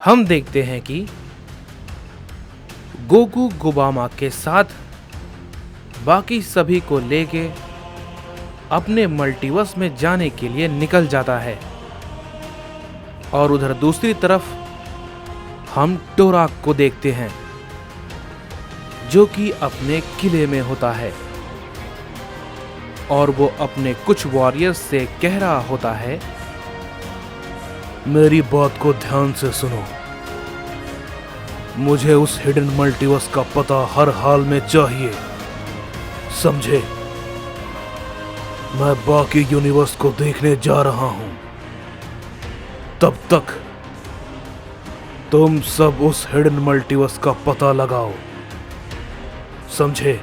हम देखते हैं कि गोकू गुबामा के साथ बाकी सभी को लेके अपने मल्टीवर्स में जाने के लिए निकल जाता है और उधर दूसरी तरफ हम टोराक को देखते हैं जो कि अपने किले में होता है और वो अपने कुछ वॉरियर्स से कह रहा होता है, मेरी बात को ध्यान से सुनो। मुझे उस हिडन मल्टीवर्स का पता हर हाल में चाहिए, समझे? मैं बाकी यूनिवर्स को देखने जा रहा हूं। तब तक तुम सब उस हिडन मल्टीवर्स का पता लगाओ, समझे?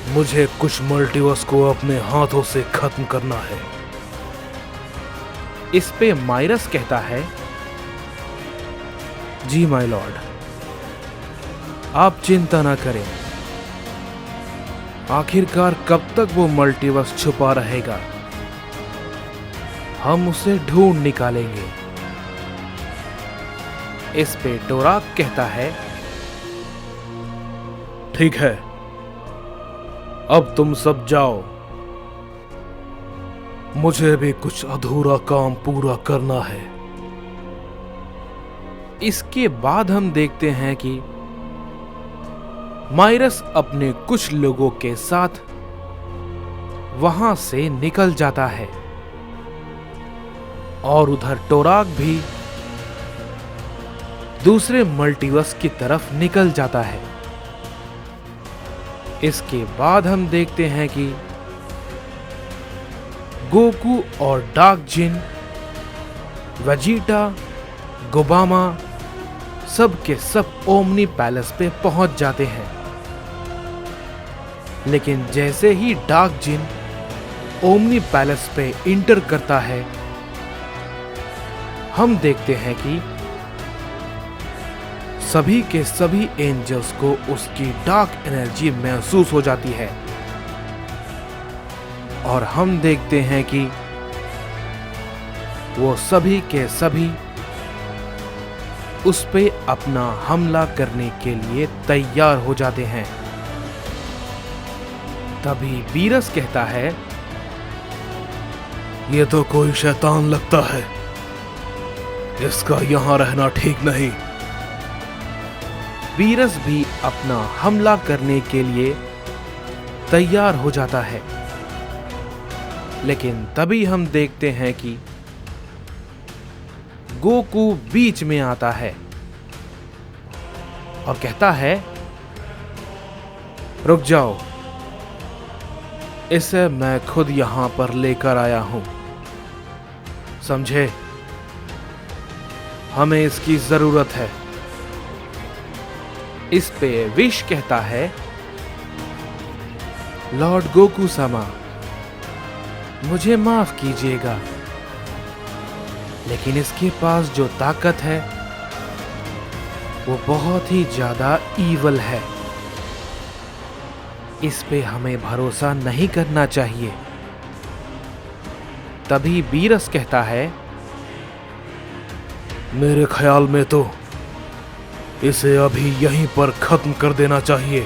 मुझे कुछ मल्टीवर्स को अपने हाथों से खत्म करना है। इस पे माइरस कहता है, जी माय लॉर्ड, आप चिंता ना करें। आखिरकार कब तक वो मल्टीवर्स छुपा रहेगा? हम उसे ढूंढ निकालेंगे। इस पे टोराक कहता है, ठीक है, अब तुम सब जाओ। मुझे भी कुछ अधूरा काम पूरा करना है। इसके बाद हम देखते हैं कि माइरस अपने कुछ लोगों के साथ वहां से निकल जाता है और उधर टोराक भी दूसरे मल्टीवर्स की तरफ निकल जाता है। इसके बाद हम देखते हैं कि गोकू और डार्क जिन, वेजिटा, गुबामा सब के सब ओमनी पैलेस पे पहुंच जाते हैं। लेकिन जैसे ही डार्क जिन ओमनी पैलेस पे इंटर करता है, हम देखते हैं कि सभी के सभी एंजल्स को उसकी डार्क एनर्जी महसूस हो जाती है और हम देखते हैं कि वो सभी के सभी उस पे अपना हमला करने के लिए तैयार हो जाते हैं। तभी बीरस कहता है, ये तो कोई शैतान लगता है, इसका यहां रहना ठीक नहीं। बीरस भी अपना हमला करने के लिए तैयार हो जाता है। लेकिन तभी हम देखते हैं कि गोकू बीच में आता है और कहता है, रुक जाओ, इसे मैं खुद यहां पर लेकर आया हूं, समझे? हमें इसकी जरूरत है। इस पे विश कहता है, लॉर्ड गोकू सामा, मुझे माफ कीजिएगा, लेकिन इसके पास जो ताकत है वो बहुत ही ज्यादा ईवल है। इस पे हमें भरोसा नहीं करना चाहिए। तभी बीरस कहता है, मेरे ख्याल में तो इसे अभी यहीं पर खत्म कर देना चाहिए।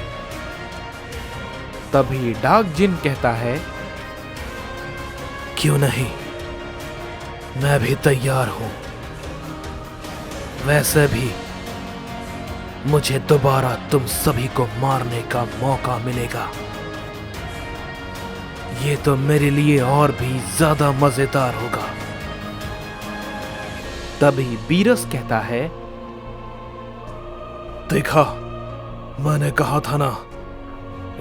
तभी डार्क जिन कहता है, क्यों नहीं, मैं भी तैयार हूं। वैसे भी मुझे दोबारा तुम सभी को मारने का मौका मिलेगा। ये तो मेरे लिए और भी ज्यादा मजेदार होगा। तभी बीरस कहता है, देखा, मैंने कहा था ना,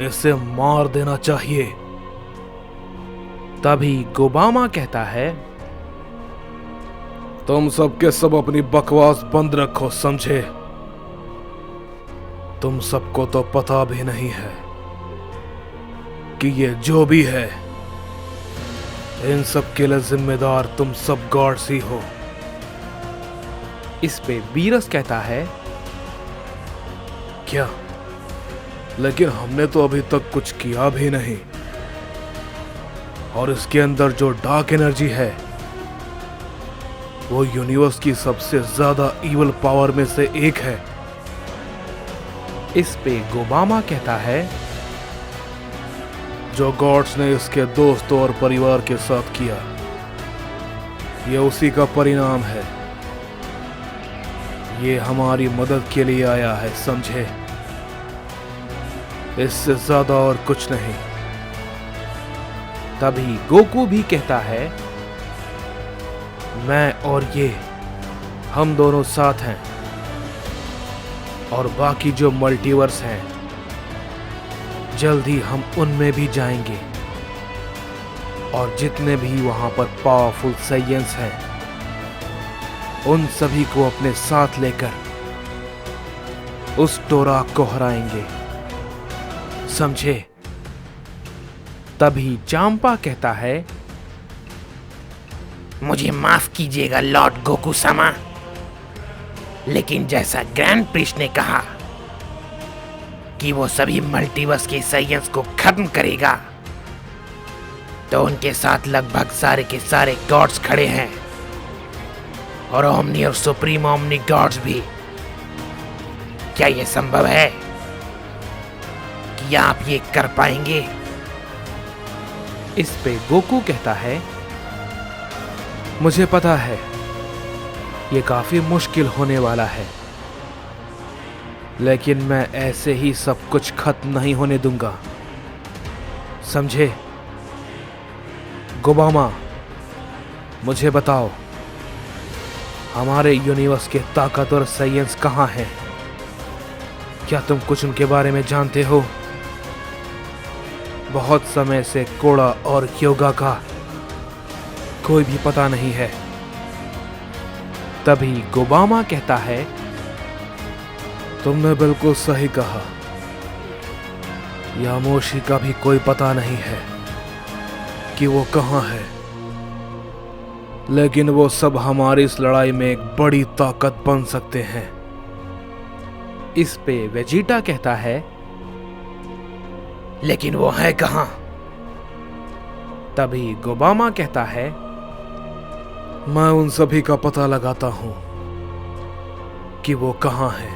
इसे मार देना चाहिए। तभी गुबामा कहता है, तुम सबके सब अपनी बकवास बंद रखो, समझे? तुम सबको तो पता भी नहीं है कि ये जो भी है, इन सब के लिए जिम्मेदार तुम सब गॉड्स ही हो। इस पे बीरस कहता है, क्या? लेकिन हमने तो अभी तक कुछ किया भी नहीं, और इसके अंदर जो डार्क एनर्जी है वो यूनिवर्स की सबसे ज्यादा इवल पावर में से एक है। इस पे गोबामा कहता है, जो गॉड्स ने इसके दोस्तों और परिवार के साथ किया, ये उसी का परिणाम है। ये हमारी मदद के लिए आया है, समझे? इससे ज्यादा और कुछ नहीं। तभी गोकू भी कहता है, मैं और ये, हम दोनों साथ हैं, और बाकी जो मल्टीवर्स हैं, जल्द ही हम उनमें भी जाएंगे, और जितने भी वहां पर पावरफुल साइयंस हैं, उन सभी को अपने साथ लेकर उस टोराक को हराएंगे, समझे? तभी चांपा कहता है, मुझे माफ कीजिएगा लॉर्ड गोकू सामा, लेकिन जैसा ग्रैंड प्रिस्ट ने कहा कि वो सभी मल्टीवर्स के साइंस को खत्म करेगा, तो उनके साथ लगभग सारे के सारे गॉड्स खड़े हैं, और ओमनी और सुप्रीम ओमनी गॉड्स भी। क्या ये संभव है कि आप ये कर पाएंगे? इस पे गोकू कहता है, मुझे पता है ये काफी मुश्किल होने वाला है, लेकिन मैं ऐसे ही सब कुछ खत्म नहीं होने दूंगा, समझे? गोबामा, मुझे बताओ, हमारे यूनिवर्स के ताकतवर साइंस कहाँ हैं? क्या तुम कुछ उनके बारे में जानते हो? बहुत समय से कोड़ा और योगा का कोई भी पता नहीं है। तभी गोबामा कहता है, तुमने बिल्कुल सही कहा, यामोशी का भी कोई पता नहीं है कि वो कहाँ है, लेकिन वो सब हमारी इस लड़ाई में एक बड़ी ताकत बन सकते हैं। इस पे वेजिटा कहता है, लेकिन वो है कहाँ? तभी गोबामा कहता है, मैं उन सभी का पता लगाता हूं कि वो कहां है,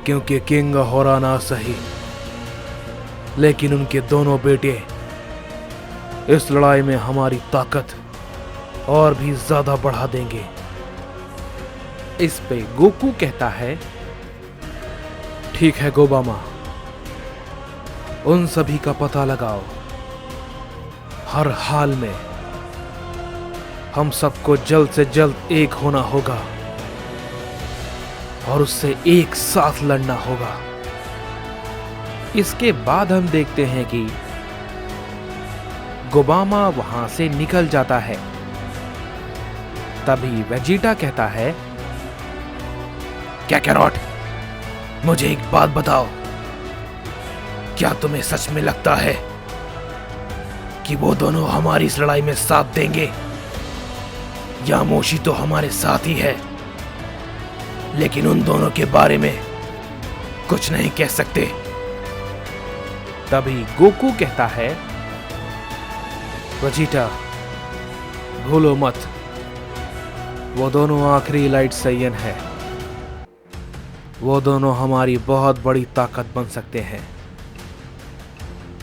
क्योंकि किंग होरा ना सही, लेकिन उनके दोनों बेटे इस लड़ाई में हमारी ताकत और भी ज्यादा बढ़ा देंगे। इस पे गोकू कहता है, ठीक है गोबामा, उन सभी का पता लगाओ। हर हाल में हम सबको जल्द से जल्द एक होना होगा और उससे एक साथ लड़ना होगा। इसके बाद हम देखते हैं कि गोबामा वहां से निकल जाता है। तभी वेजिटा कहता है, क्या कैरोट, मुझे एक बात बताओ, क्या तुम्हें सच में लगता है कि वो दोनों हमारी इस लड़ाई में साथ देंगे? यामोशी तो हमारे साथ ही है, लेकिन उन दोनों के बारे में कुछ नहीं कह सकते। तभी गोकू कहता है, वेजिटा, भूलो मत, वो दोनों आखिरी लाइट साइयन है। वो दोनों हमारी बहुत बड़ी ताकत बन सकते हैं।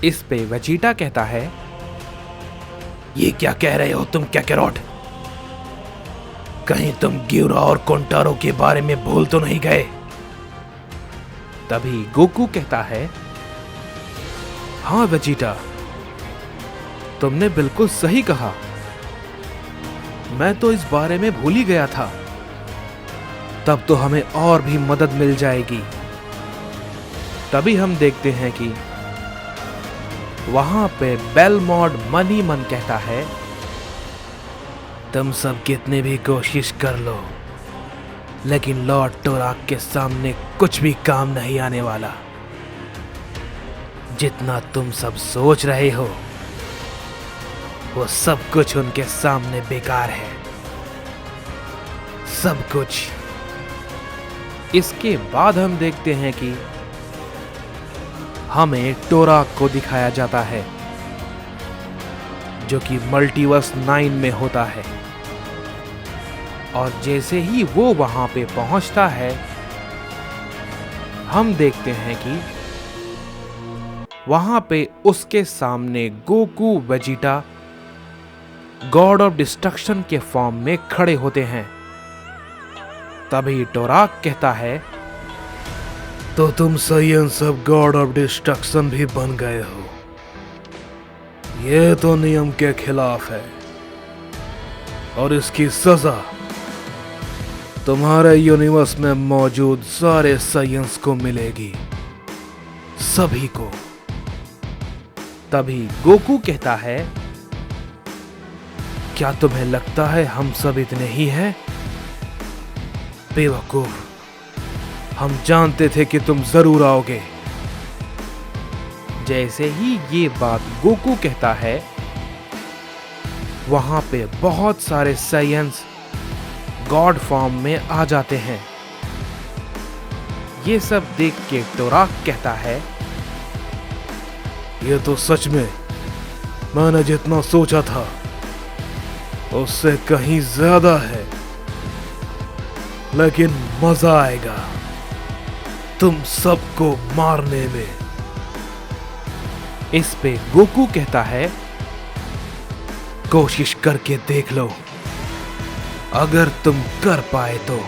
इस पे वेजिटा कहता है, ये क्या कह रहे हो तुम कैकेरॉट? कहीं तुम गियोरा और कोंटारो के बारे में भूल तो नहीं गए? तभी गोकू कहता है, हाँ वेजिटा, तुमने बिल्कुल सही कहा, मैं तो इस बारे में भूल ही गया था। तब तो हमें और भी मदद मिल जाएगी। तभी हम देखते हैं कि वहां पे बेलमॉड मनी मन कहता है, तुम सब कितने भी कोशिश कर लो, लेकिन लॉर्ड टोराक के सामने कुछ भी काम नहीं आने वाला। जितना तुम सब सोच रहे हो, वो सब कुछ उनके सामने बेकार है, सब कुछ। इसके बाद हम देखते हैं कि हमें टोराक को दिखाया जाता है, जो कि मल्टीवर्स 9 में होता है। और जैसे ही वो वहां पे पहुंचता है, हम देखते हैं कि वहां पे उसके सामने Goku Vegeta God of destruction के फॉर्म में खड़े होते हैं। तभी टोराक कहता है, तो तुम science of God of destruction भी बन गए हो। ये तो नियम के खिलाफ है और इसकी सजा तुम्हारे यूनिवर्स में मौजूद सारे साइंस को मिलेगी, सभी को। तभी गोकू कहता है, क्या तुम्हें लगता है हम सब इतने ही हैं? बेवकूफ, हम जानते थे कि तुम जरूर आओगे। जैसे ही ये बात गोकू कहता है, वहां पे बहुत सारे साइंस गॉड फॉर्म में आ जाते हैं। ये सब देख के टोराक कहता है, ये तो सच में मैंने जितना सोचा था उससे कहीं ज्यादा है, लेकिन मजा आएगा तुम सबको मारने में। इस पे गोकू कहता है, कोशिश करके देख लो, अगर तुम कर पाए तो।